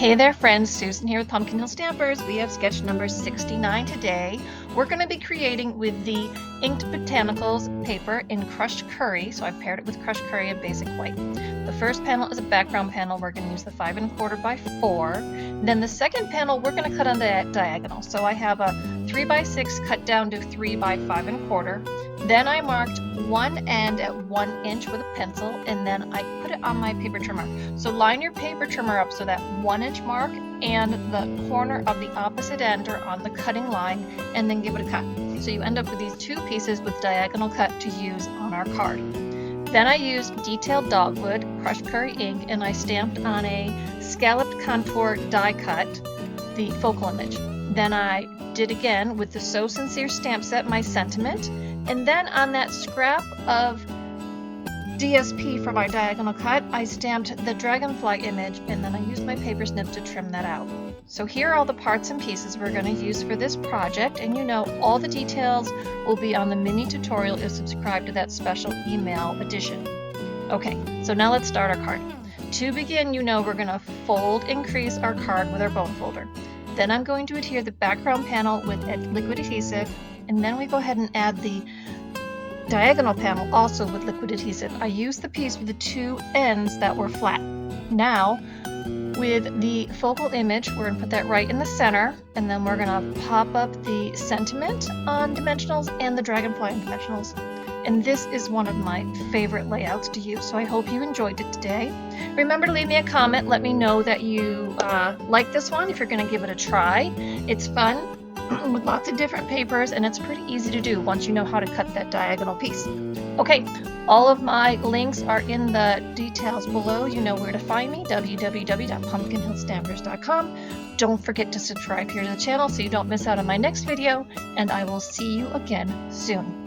Hey there friends, Susan here with Pumpkin Hill Stampers. We have sketch number 69 today. We're going to be creating with the inked Botanicals paper in crushed curry. So I've paired it with crushed curry and basic white. The first panel is a background panel. We're going to use the 5 1/4 by 4. Then the second panel we're going to cut on the diagonal. So I have a 3 by 6 cut down to 3 by 5 1/4. Then I marked one end at 1 inch with a pencil, and then I put it on my paper trimmer. So line your paper trimmer up so that 1 inch mark and the corner of the opposite end are on the cutting line, and then give it a cut. So you end up with these two pieces with diagonal cut to use on our card. Then I used detailed dogwood, crushed curry ink, and I stamped on a scalloped contour die cut the focal image. Then I did again with the So Sincere stamp set my sentiment, and then on that scrap of DSP for my diagonal cut, I stamped the dragonfly image, and then I used my paper snip to trim that out. So here are all the parts and pieces we're going to use for this project, and you know all the details will be on the mini tutorial if you subscribe to that special email edition. Okay, so now let's start our card. To begin, you know we're going to fold and crease our card with our bone folder. Then I'm going to adhere the background panel with liquid adhesive, and then we go ahead and add the diagonal panel also with liquid adhesive. I used the piece with the two ends that were flat. Now with the focal image, we're going to put that right in the center, and then we're going to pop up the sentiment on dimensionals and the dragonfly on dimensionals. And this is one of my favorite layouts to use, so I hope you enjoyed it today. Remember to leave me a comment, let me know that you like this one if you're going to give it a try. It's fun with lots of different papers, and it's pretty easy to do once you know how to cut that diagonal piece. Okay, all of my links are in the details below. You know where to find me, www.pumpkinhillstampers.com. Don't forget to subscribe here to the channel so you don't miss out on my next video, and I will see you again soon.